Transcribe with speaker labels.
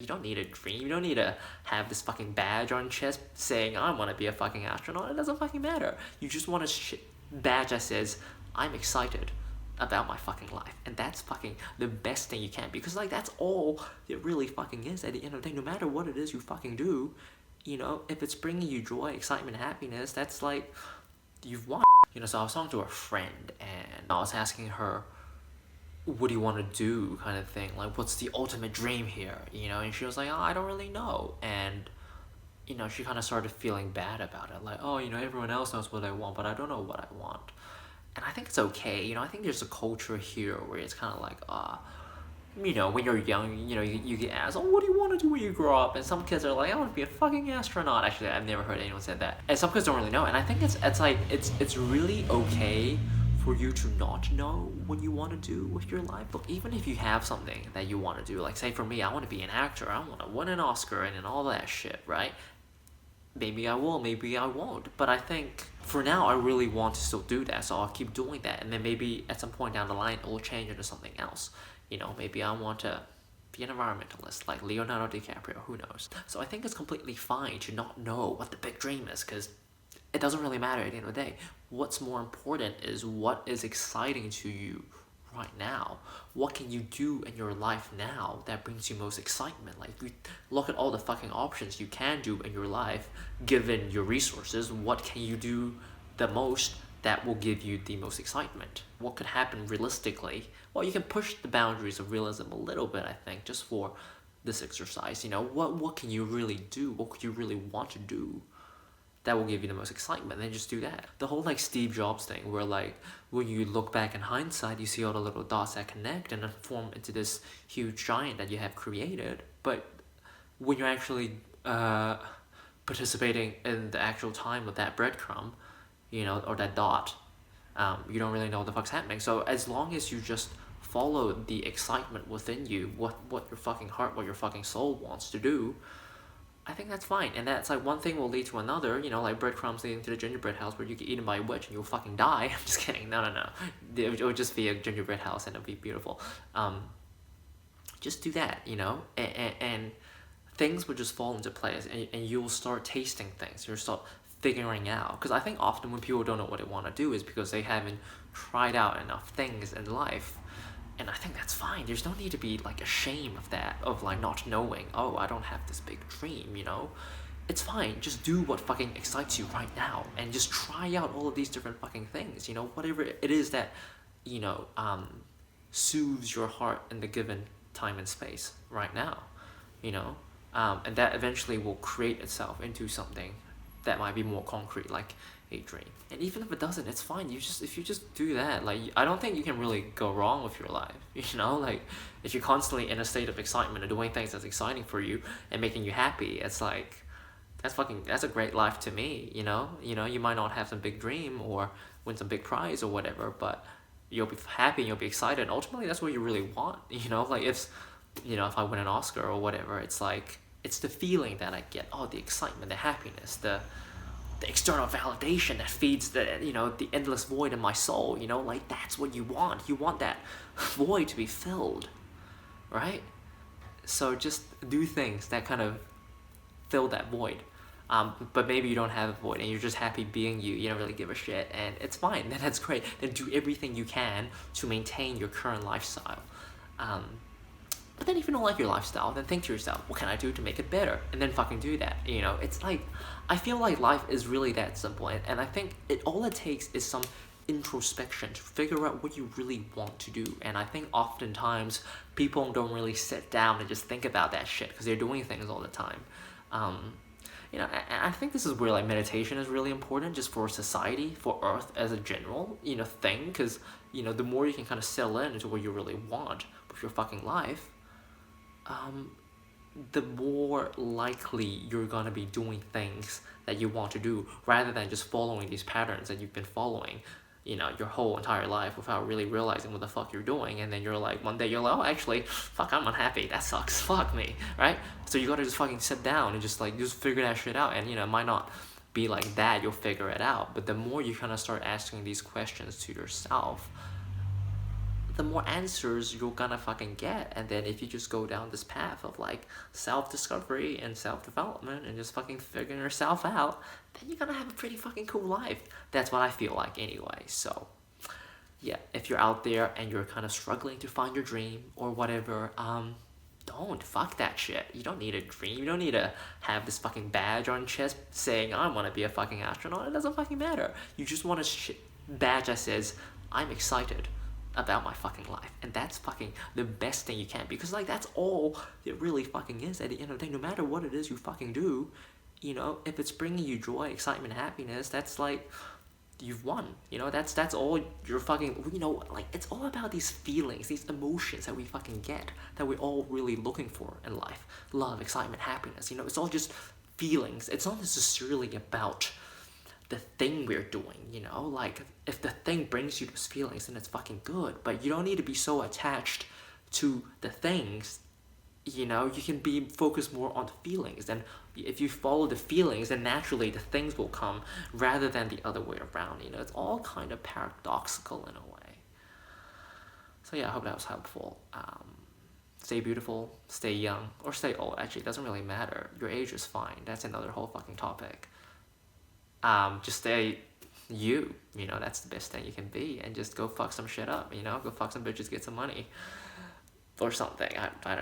Speaker 1: You don't need a dream. You don't need to have this fucking badge on chest saying I want to be a fucking astronaut. It doesn't fucking matter. You just want a badge that says I'm excited about my fucking life, and that's fucking the best thing you can, because like that's all it really fucking is at the end of the day. No matter what it is you fucking do, if it's bringing you joy, excitement, happiness, that's like you've won. So I was talking to a friend and I was asking her, what do you want to do, kind of thing, like what's the ultimate dream here, and she was like, oh, I don't really know. And she kind of started feeling bad about it, like, oh, everyone else knows what I want, but I don't know what I want. And I think it's okay. I think there's a culture here where it's kind of like, when you're young, you get asked, oh, what do you want to do when you grow up? And some kids are like, I want to be a fucking astronaut. Actually, I've never heard anyone say that. And some kids don't really know. And I think it's really okay for you to not know what you want to do with your life. But even if you have something that you want to do, like say for me, I want to be an actor, I want to win an Oscar and all that shit, right? Maybe I will, maybe I won't. But I think for now, I really want to still do that, so I'll keep doing that. And then maybe at some point down the line, it will change into something else. Maybe I want to be an environmentalist like Leonardo DiCaprio, who knows? So I think it's completely fine to not know what the big dream is, because it doesn't really matter at the end of the day. What's more important is what is exciting to you right now. What can you do in your life now that brings you most excitement? Like, you look at all the fucking options you can do in your life, given your resources. What can you do the most that will give you the most excitement? What could happen realistically? Well, you can push the boundaries of realism a little bit, I think, just for this exercise. What can you really do? What could you really want to do that will give you the most excitement? Then just do that. The whole like Steve Jobs thing, where like when you look back in hindsight, you see all the little dots that connect and then form into this huge giant that you have created. But when you're actually participating in the actual time of that breadcrumb, or that dot, you don't really know what the fuck's happening. So as long as you just follow the excitement within you, what your fucking heart, what your fucking soul wants to do, I think that's fine. And that's like one thing will lead to another, like breadcrumbs leading to the gingerbread house where you get eaten by a witch and you'll fucking die. I'm just kidding. No. It would just be a gingerbread house and it'd be beautiful. Just do that, and things will just fall into place, and you'll start tasting things. You'll start figuring out. Because I think often when people don't know what they want to do is because they haven't tried out enough things in life. And I think that's fine. There's no need to be like ashamed of that, of like not knowing, oh, I don't have this big dream, It's fine. Just do what fucking excites you right now, and just try out all of these different fucking things, whatever it is that, soothes your heart in the given time and space right now, and that eventually will create itself into something that might be more concrete, like a dream. And even if it doesn't, it's fine. If you just do that, like, I don't think you can really go wrong with your life. Like, if you're constantly in a state of excitement and doing things that's exciting for you and making you happy, it's like that's a great life to me. You might not have some big dream or win some big prize or whatever, but you'll be happy and you'll be excited, and ultimately that's what you really want. Like if I win an Oscar or whatever, it's like it's the feeling that I get, the excitement, the happiness, the external validation that feeds the endless void in my soul. Like that's what you want. You want that void to be filled, right? So just do things that kind of fill that void. But maybe you don't have a void and you're just happy being you. You don't really give a shit, and it's fine. Then that's great. Then do everything you can to maintain your current lifestyle. But then if you don't like your lifestyle, then think to yourself, what can I do to make it better? And then fucking do that. It's like, I feel like life is really that simple. And I think all it takes is some introspection to figure out what you really want to do. And I think oftentimes people don't really sit down and just think about that shit because they're doing things all the time. And I think this is where like meditation is really important, just for society, for Earth as a general, thing. Because, the more you can kind of settle into what you really want with your fucking life, the more likely you're gonna be doing things that you want to do, rather than just following these patterns that you've been following, your whole entire life without really realizing what the fuck you're doing. And then you're like, one day you're like, oh, actually, fuck, I'm unhappy. That sucks. Fuck me, right? So you gotta just fucking sit down and just figure that shit out. And, it might not be like that, you'll figure it out. But the more you kind of start asking these questions to yourself, the more answers you're gonna fucking get. And then if you just go down this path of like self-discovery and self-development and just fucking figuring yourself out, then you're gonna have a pretty fucking cool life. That's what I feel like anyway. So yeah, if you're out there and you're kind of struggling to find your dream or whatever, don't fuck that shit. You don't need a dream. You don't need to have this fucking badge on your chest saying I want to be a fucking astronaut. It doesn't fucking matter. You just want a badge that says I'm excited about my fucking life, and that's fucking the best thing you can, because like that's all it really fucking is at the end of the day. No matter what it is you fucking do, you know, if it's bringing you joy, excitement, happiness, that's like you've won. You know, that's all you're fucking, you know, like it's all about these feelings, these emotions that we fucking get, that we're all really looking for in life. Love, excitement, happiness, you know, it's all just feelings. It's not necessarily about the thing we're doing, you know, like if the thing brings you those feelings then it's fucking good, but you don't need to be so attached to the things. You know, you can be focused more on the feelings, then if you follow the feelings then naturally the things will come rather than the other way around. You know, it's all kind of paradoxical in a way. So yeah, I hope that was helpful. Stay beautiful, stay young, or stay old. Actually, it doesn't really matter. Your age is fine. That's another whole fucking topic. Just stay you know, that's the best thing you can be, and just go fuck some shit up, you know, go fuck some bitches, get some money or something. I don't